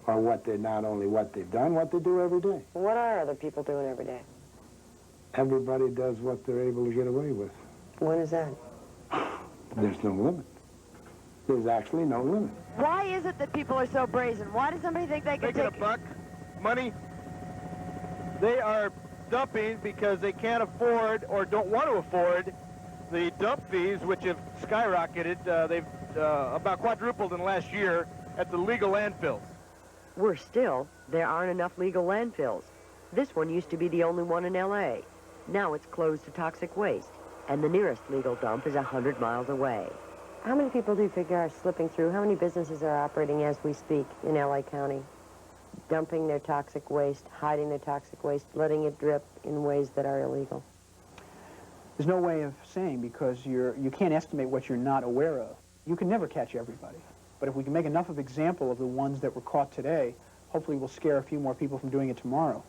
Or not only what they've done, what they do every day. What are other people doing every day? Everybody does what they're able to get away with. When is that? There's no limit. There's actually no limit. Why is it that people are so brazen? Why does somebody think they can Making take a buck? Money? They are dumping because they can't afford or don't want to afford the dump fees, which have skyrocketed. They've about quadrupled in the last year at the legal landfills. Worse still, there aren't enough legal landfills. This one used to be the only one in L.A. Now it's closed to toxic waste, and the nearest legal dump is 100 miles away. How many people do you figure are slipping through? How many businesses are operating as we speak in L.A. County? Dumping their toxic waste, hiding their toxic waste, letting it drip in ways that are illegal? There's no way of saying, because you can't estimate what you're not aware of. You can never catch everybody. But if we can make enough of example of the ones that were caught today, hopefully we'll scare a few more people from doing it tomorrow.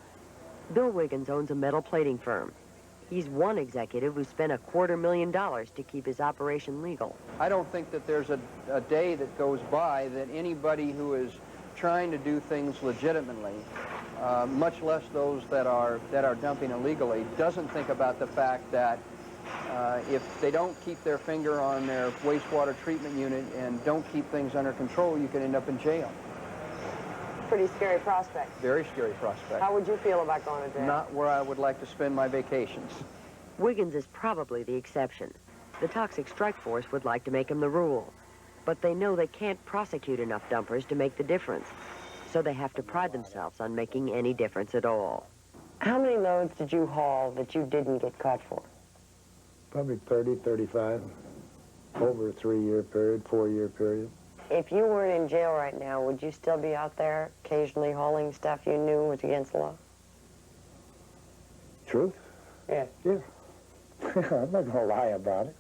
Bill Wiggins owns a metal plating firm. He's one executive who spent $250,000 to keep his operation legal. I don't think that there's a day that goes by that anybody who is trying to do things legitimately, much less those that are dumping illegally, doesn't think about the fact that if they don't keep their finger on their wastewater treatment unit and don't keep things under control, you can end up in jail. Pretty scary prospect. Very scary prospect. How would you feel about going to jail? Not where I would like to spend my vacations. Wiggins is probably the exception. The Toxic Strike Force would like to make him the rule. But they know they can't prosecute enough dumpers to make the difference. So they have to pride themselves on making any difference at all. How many loads did you haul that you didn't get caught for? Probably 30, 35, over a 3-year period, 4-year period. If you weren't in jail right now, would you still be out there occasionally hauling stuff you knew was against the law? Truth? Yeah. Yeah. I'm not going to lie about it.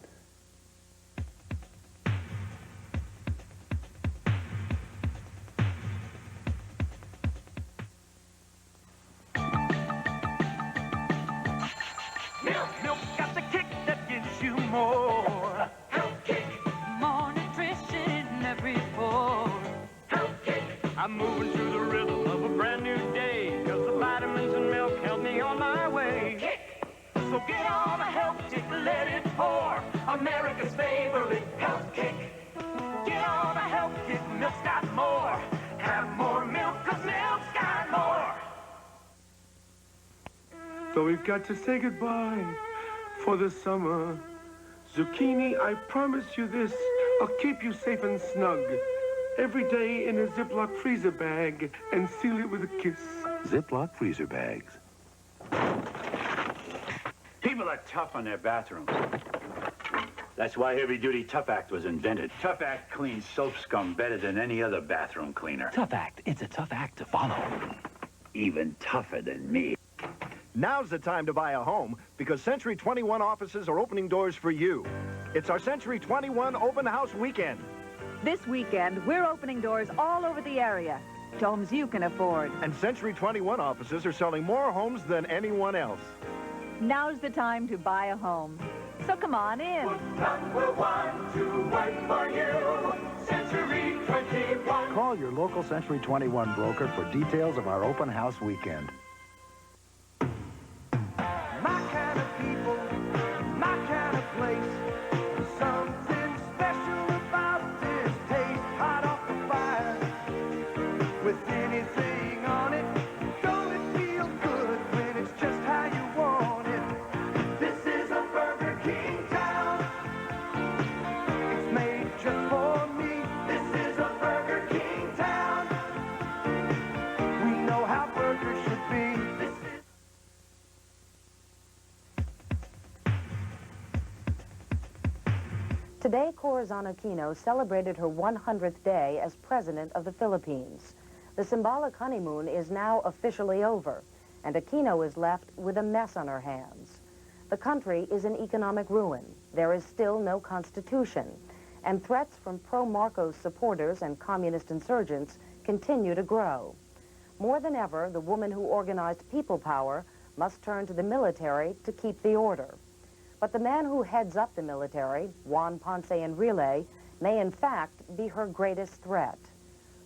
Milk got the kick that gives you more. Health kick. More nutrition every pour. Health kick. I'm moving through the rhythm of a brand new day, 'cause the vitamins in milk help me on my way. Kick. So get on a health kick, let it pour. America's favorite health kick. Get on a health kick, milk's got more. Have more milk, 'cause milk's got more. So we've got to say goodbye for the summer. Zucchini, I promise you this, I'll keep you safe and snug. Every day in a Ziploc freezer bag and seal it with a kiss. Ziploc freezer bags. People are tough on their bathrooms. That's why Heavy Duty Tough Act was invented. Tough Act cleans soap scum better than any other bathroom cleaner. Tough Act. It's a tough act to follow. Even tougher than me. Now's the time to buy a home, because Century 21 offices are opening doors for you. It's our Century 21 open house weekend. This weekend, we're opening doors all over the area to homes you can afford. And Century 21 offices are selling more homes than anyone else. Now's the time to buy a home. So come on in. Number one to work for you. Century 21. Call your local Century 21 broker for details of our open house weekend. My kind of people, my kind of place. Something special about this taste. Hot off the fire, with anything on it. Don't it feel good when it's just how you want it? This is a Burger King town. It's made just Today, Corazon Aquino celebrated her 100th day as president of the Philippines. The symbolic honeymoon is now officially over, and Aquino is left with a mess on her hands. The country is in economic ruin. There is still no constitution, and threats from pro-Marcos supporters and communist insurgents continue to grow. More than ever, the woman who organized people power must turn to the military to keep the order. But the man who heads up the military, Juan Ponce Enrile, may in fact be her greatest threat.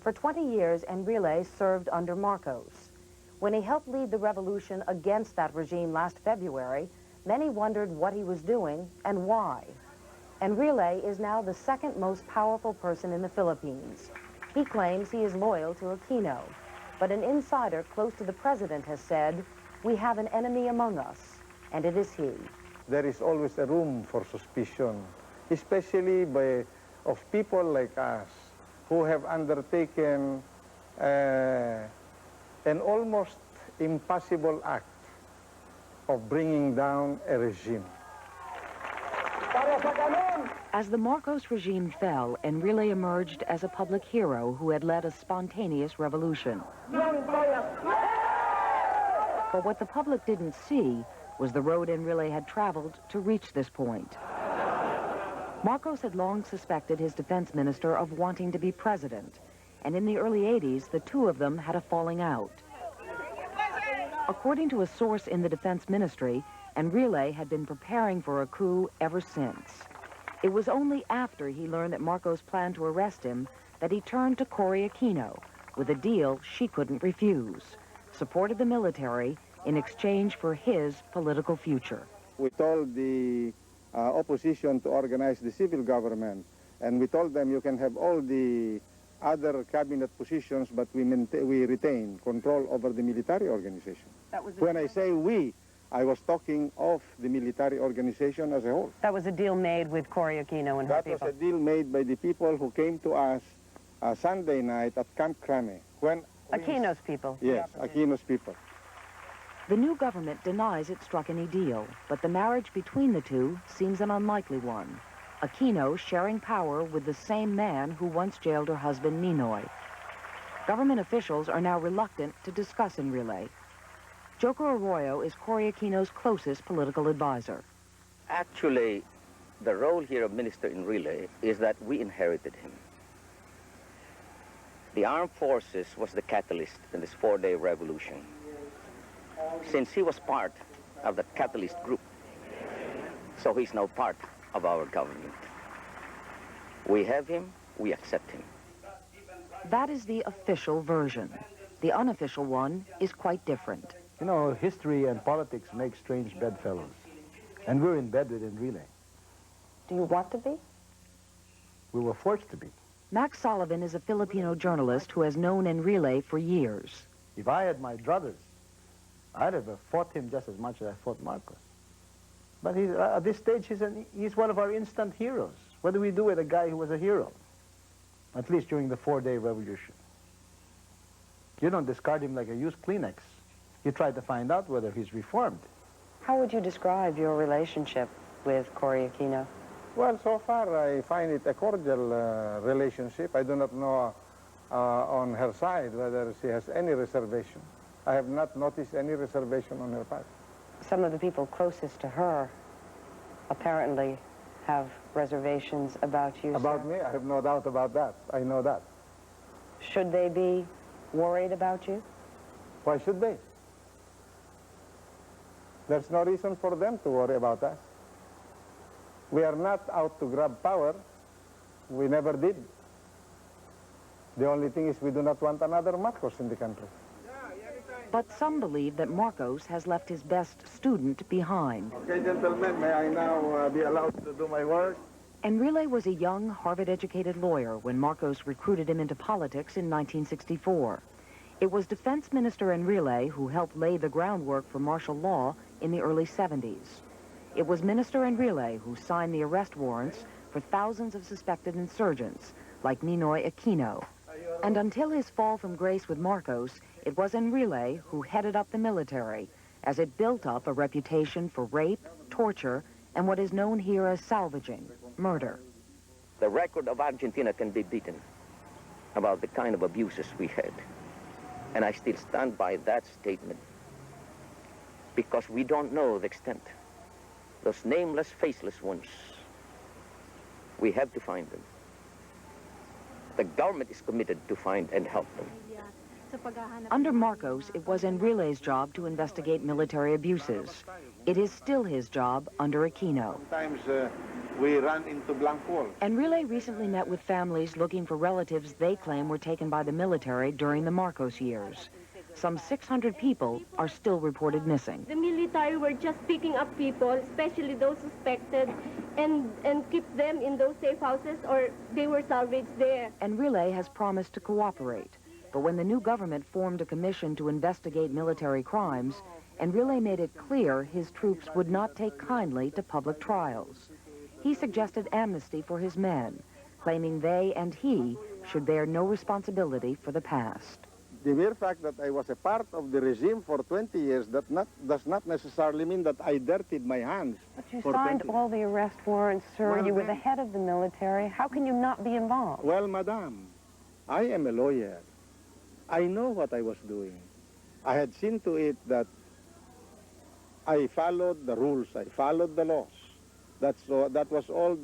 For 20 years, Enrile served under Marcos. When he helped lead the revolution against that regime last February, many wondered what he was doing and why. Enrile is now the second most powerful person in the Philippines. He claims he is loyal to Aquino, but an insider close to the president has said, "We have an enemy among us, and it is he." There is always a room for suspicion, especially of people like us who have undertaken an almost impossible act of bringing down a regime. As the Marcos regime fell, Enrile emerged as a public hero who had led a spontaneous revolution. But what the public didn't see was the road Enrile had traveled to reach this point. Marcos had long suspected his defense minister of wanting to be president, and in the early 80s, the two of them had a falling out. According to a source in the defense ministry, Enrile had been preparing for a coup ever since. It was only after he learned that Marcos planned to arrest him that he turned to Cory Aquino with a deal she couldn't refuse, supported the military in exchange for his political future. We told the opposition to organize the civil government, and we told them you can have all the other cabinet positions, but we retain control over the military organization. When I say we, I was talking of the military organization as a whole. That was a deal made with Cory Aquino and her people. That was a deal made by the people who came to us Sunday night at Camp Crame. Aquino's people. Yes, Aquino's people. The new government denies it struck any deal, but the marriage between the two seems an unlikely one. Aquino sharing power with the same man who once jailed her husband, Ninoy. Government officials are now reluctant to discuss Enrile. Joker Arroyo is Cory Aquino's closest political advisor. Actually, the role here of Minister Enrile is that we inherited him. The armed forces was the catalyst in this four-day revolution. Since he was part of the catalyst group, so he's now part of our government. We have him, we accept him. That is the official version. The unofficial one is quite different. You know, history and politics make strange bedfellows. And we're in bed with Enrile. Do you want to be? We were forced to be. Max Sullivan is a Filipino journalist who has known Enrile for years. If I had my druthers, I'd have fought him just as much as I fought Marcos. But at this stage, he's one of our instant heroes. What do we do with a guy who was a hero? At least during the four-day revolution. You don't discard him like a used Kleenex. You try to find out whether he's reformed. How would you describe your relationship with Cory Aquino? Well, so far I find it a cordial relationship. I do not know on her side whether she has any reservation. I have not noticed any reservation on her part. Some of the people closest to her apparently have reservations about you, About sir. me? I have no doubt about that. I know that. Should they be worried about you? Why should they? There's no reason for them to worry about us. We are not out to grab power. We never did. The only thing is we do not want another Marcos in the country. But some believe that Marcos has left his best student behind. Okay, gentlemen, may I now be allowed to do my work? Enrile was a young, Harvard-educated lawyer when Marcos recruited him into politics in 1964. It was Defense Minister Enrile who helped lay the groundwork for martial law in the early 70s. It was Minister Enrile who signed the arrest warrants for thousands of suspected insurgents, like Ninoy Aquino. And until his fall from grace with Marcos, it was Enrile who headed up the military as it built up a reputation for rape, torture, and what is known here as salvaging, murder. The record of Argentina can be beaten about the kind of abuses we had. And I still stand by that statement because we don't know the extent. Those nameless, faceless ones, we have to find them. The government is committed to find and help them. Under Marcos, it was Enrile's job to investigate military abuses. It is still his job under Aquino. Sometimes we run into blank walls. Enrile recently met with families looking for relatives they claim were taken by the military during the Marcos years. Some 600 people are still reported missing. The military were just picking up people, especially those suspected, and keep them in those safe houses, or they were salvaged there. Enrile has promised to cooperate, but when the new government formed a commission to investigate military crimes, Enrile made it clear his troops would not take kindly to public trials. He suggested amnesty for his men, claiming they and he should bear no responsibility for the past. The mere fact that I was a part of the regime for 20 years does not necessarily mean that I dirtied my hands. But you signed all the arrest warrants, sir. Well, you were the head of the military. How can you not be involved? Well, madam, I am a lawyer. I know what I was doing. I had seen to it that I followed the rules. I followed the laws. That was all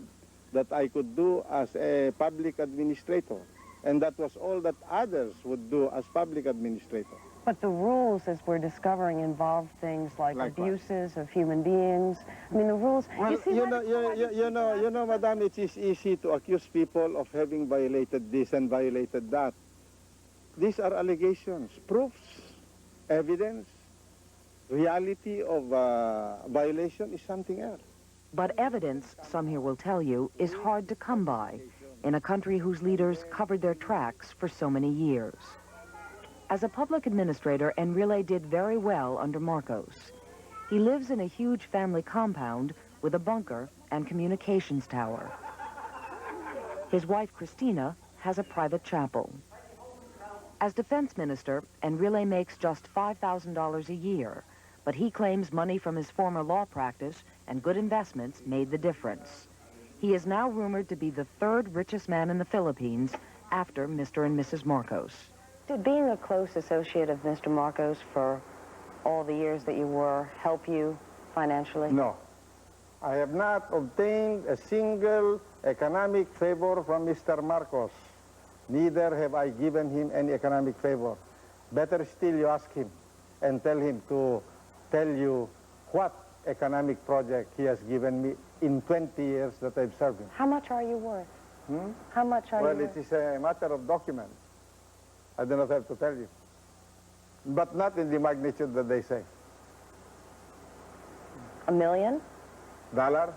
that I could do as a public administrator. And that was all that others would do as public administrator. But the rules, as we're discovering, involve things like abuses of human beings. I mean, the rules... Well, you know, madam, it is easy to accuse people of having violated this and violated that. These are allegations, proofs, evidence. Reality of violation is something else. But evidence, some here will tell you, is hard to come by in a country whose leaders covered their tracks for so many years. As a public administrator, Enrile did very well under Marcos. He lives in a huge family compound with a bunker and communications tower. His wife, Christina, has a private chapel. As defense minister, Enrile makes just $5,000 a year, but he claims money from his former law practice and good investments made the difference. He is now rumored to be the third richest man in the Philippines after Mr. and Mrs. Marcos. Did being a close associate of Mr. Marcos for all the years that you were help you financially? No. I have not obtained a single economic favor from Mr. Marcos. Neither have I given him any economic favor. Better still, you ask him and tell him to tell you what economic project he has given me in 20 years that I've served him. How much are you worth? How much are you worth? Well, it is a matter of document. I do not have to tell you. But not in the magnitude that they say. $1 million? Dollars?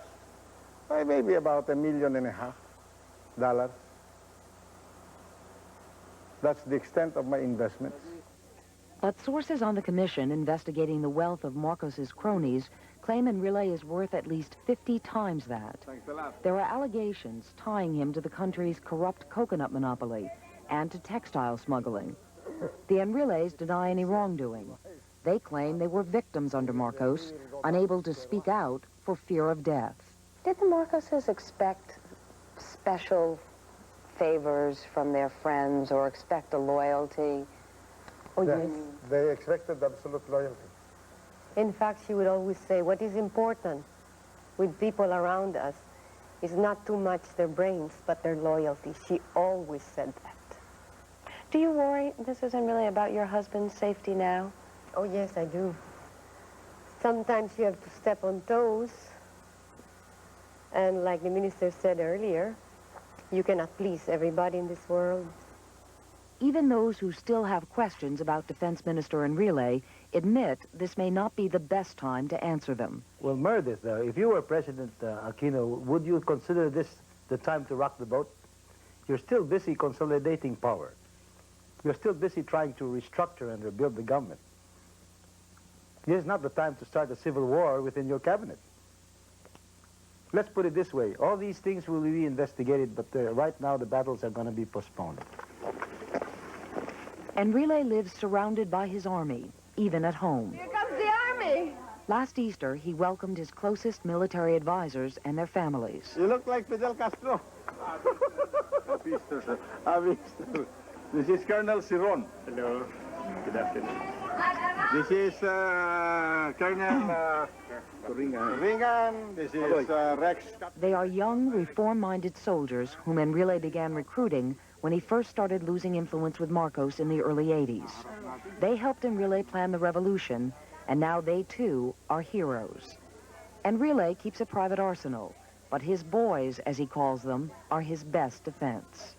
Well, maybe about $1.5 million. That's the extent of my investments. But sources on the commission investigating the wealth of Marcos's cronies claim Enrile is worth at least 50 times that. Thanks a lot. There are allegations tying him to the country's corrupt coconut monopoly and to textile smuggling. The Enriles deny any wrongdoing. They claim they were victims under Marcos, unable to speak out for fear of death. Did the Marcoses expect special favors from their friends or expect a loyalty? Or they expected absolute loyalty. In fact, she would always say, what is important with people around us is not too much their brains, but their loyalty. She always said that. Do you worry, Mrs. Enrile, about your husband's safety now? Oh, yes, I do. Sometimes you have to step on toes. And like the minister said earlier, you cannot please everybody in this world. Even those who still have questions about Defense Minister Enrile admit this may not be the best time to answer them. Well, Meredith, if you were President Aquino, would you consider this the time to rock the boat? You're still busy consolidating power. You're still busy trying to restructure and rebuild the government. Here's not the time to start a civil war within your cabinet. Let's put it this way. All these things will be investigated, but right now the battles are going to be postponed. Enrile lives surrounded by his army, even at home. Here comes the army. Last Easter, he welcomed his closest military advisors and their families. You look like Fidel Castro. Happy Easter, sir. Happy Easter. This is Colonel Ciron. Hello. Good afternoon. This is Colonel Ringan. This is Rex. They are young, reform-minded soldiers whom Enrile began recruiting when he first started losing influence with Marcos in the early 80s. They helped Enrile plan the revolution, and now they, too, are heroes. Enrile keeps a private arsenal, but his boys, as he calls them, are his best defense.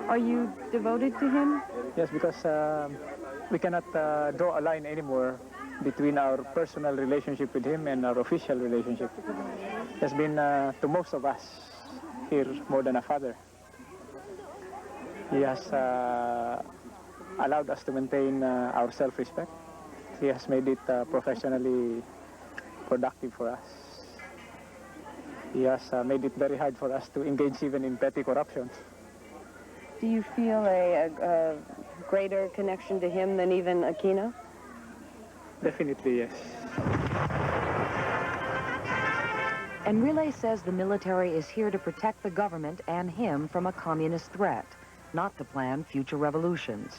Are you devoted to him? Yes, because we cannot draw a line anymore between our personal relationship with him and our official relationship. He has been, to most of us here, more than a father. He has allowed us to maintain our self-respect. He has made it professionally productive for us. He has made it very hard for us to engage even in petty corruption. Do you feel a greater connection to him than even Aquino? Definitely, yes. Enrile says the military is here to protect the government and him from a communist threat, not to plan future revolutions.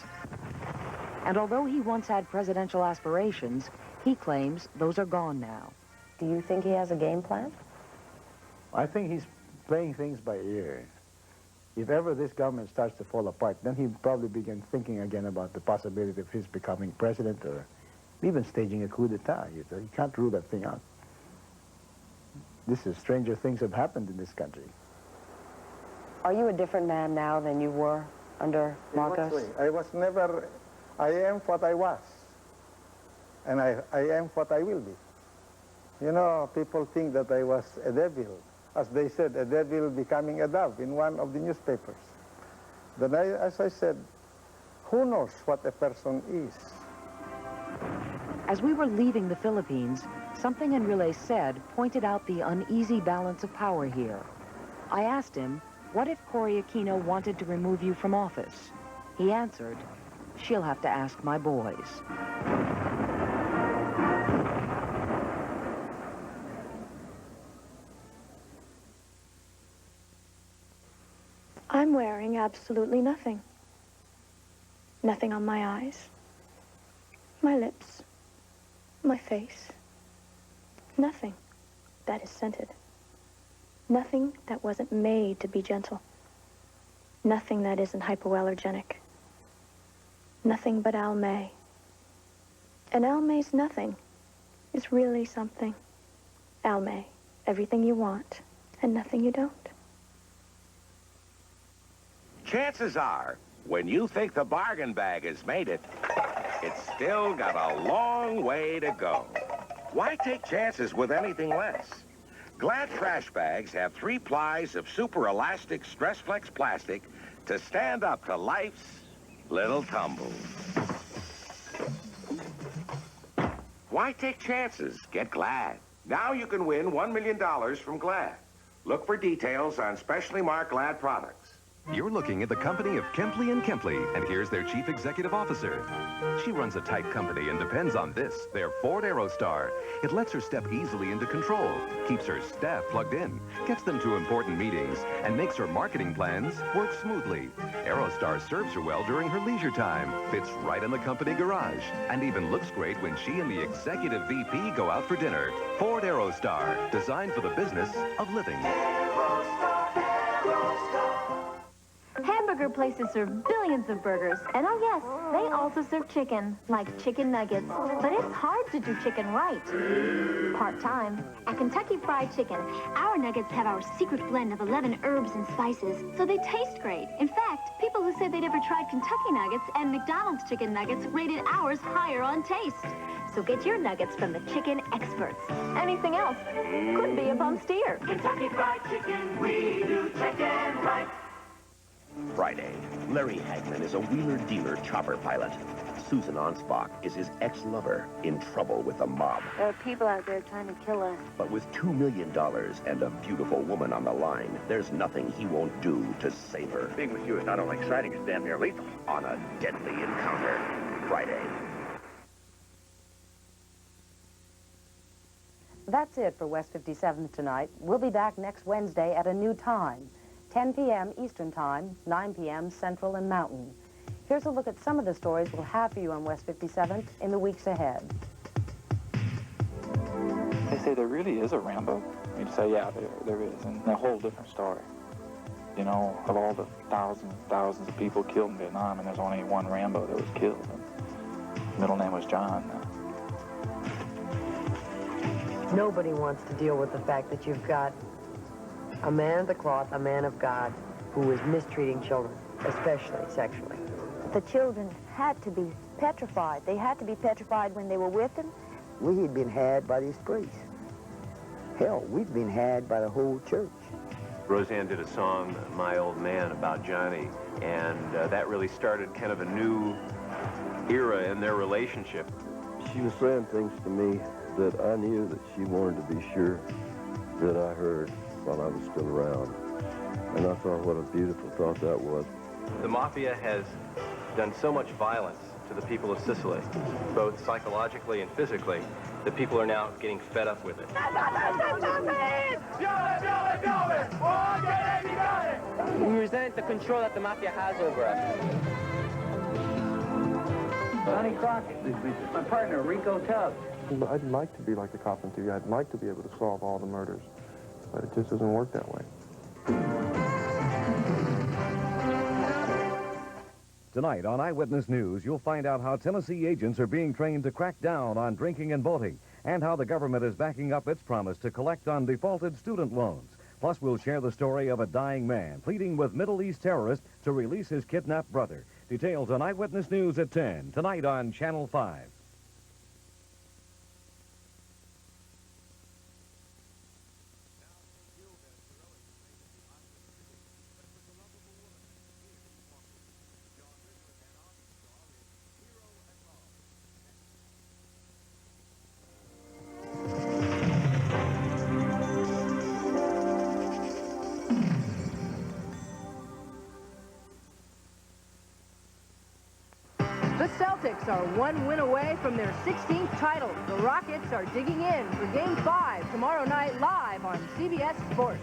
And although he once had presidential aspirations, he claims those are gone now. Do you think he has a game plan? I think he's playing things by ear. If ever this government starts to fall apart, then he'll probably begin thinking again about the possibility of his becoming president or even staging a coup d'etat. You can't rule that thing out. Stranger things have happened in this country. Are you a different man now than you were under Marcos? I am what I was. And I am what I will be. You know, people think that I was a devil. As they said, a devil becoming a dove in one of the newspapers. Then as I said, who knows what a person is? As we were leaving the Philippines, something Enrile said pointed out the uneasy balance of power here. I asked him, what if Cory Aquino wanted to remove you from office? He answered, she'll have to ask my boys. I'm wearing absolutely nothing. Nothing on my eyes, my lips, my face. Nothing that is scented. Nothing that wasn't made to be gentle. Nothing that isn't hypoallergenic. Nothing but Almay. And Almay's nothing is really something. Almay, everything you want and nothing you don't. Chances are, when you think the bargain bag has made it, it's still got a long way to go. Why take chances with anything less? Glad trash bags have 3 plies of super elastic stress flex plastic to stand up to life's little tumbles. Why take chances? Get Glad. Now you can win $1 million from Glad. Look for details on specially marked Glad products. You're looking at the company of Kempley & Kempley, and here's their Chief Executive Officer. She runs a tight company and depends on this, their Ford Aerostar. It lets her step easily into control, keeps her staff plugged in, gets them to important meetings, and makes her marketing plans work smoothly. Aerostar serves her well during her leisure time, fits right in the company garage, and even looks great when she and the Executive VP go out for dinner. Ford Aerostar, designed for the business of living. Hamburger places serve billions of burgers. And oh yes, they also serve chicken, like chicken nuggets. But it's hard to do chicken right. Part-time. At Kentucky Fried Chicken, our nuggets have our secret blend of 11 herbs and spices, so they taste great. In fact, people who said they'd ever tried Kentucky nuggets and McDonald's chicken nuggets rated ours higher on taste. So get your nuggets from the chicken experts. Anything else could be a bum steer. Kentucky Fried Chicken, we do chicken right. Friday, Larry Hagman is a wheeler-dealer chopper pilot. Susan Ansbach is his ex-lover in trouble with the mob. There are people out there trying to kill us. But with $2 million and a beautiful woman on the line, there's nothing he won't do to save her. Being with you is not only exciting, it's damn near lethal. On a deadly. encounter. Friday. That's it for West 57th tonight. We'll be back next Wednesday at a new time, 10 p.m. Eastern Time, 9 p.m. Central and Mountain. Here's a look at some of the stories we'll have for you on West 57th in the weeks ahead. They say there really is a Rambo. You'd say, yeah, there is, and a whole different story. You know, of all the thousands of people killed in Vietnam, and there's only one Rambo that was killed. And his middle name was John. Nobody wants to deal with the fact that you've got a man of the cloth, a man of God, who is mistreating children, especially sexually. The children had to be petrified. They had to be petrified when they were with him. We had been had by these priests. Hell, we'd been had by the whole church. Roseanne did a song, My Old Man, about Johnny, and that really started kind of a new era in their relationship. She was saying things to me that I knew that she wanted to be sure that I heard while I was still around. And I thought what a beautiful thought that was. The mafia has done so much violence to the people of Sicily, both psychologically and physically, that people are now getting fed up with it. We resent the control that the mafia has over us. Sonny Crockett, my partner, Rico Tubbs. I'd like to be like the Carpenter. I'd like to be able to solve all the murders, but it just doesn't work that way. Tonight on Eyewitness News, you'll find out how Tennessee agents are being trained to crack down on drinking and voting, and how the government is backing up its promise to collect on defaulted student loans. Plus, we'll share the story of a dying man pleading with Middle East terrorists to release his kidnapped brother. Details on Eyewitness News at 10, tonight on Channel 5. The Celtics are one win away from their 16th title. The Rockets are digging in for Game 5 tomorrow night live on CBS Sports.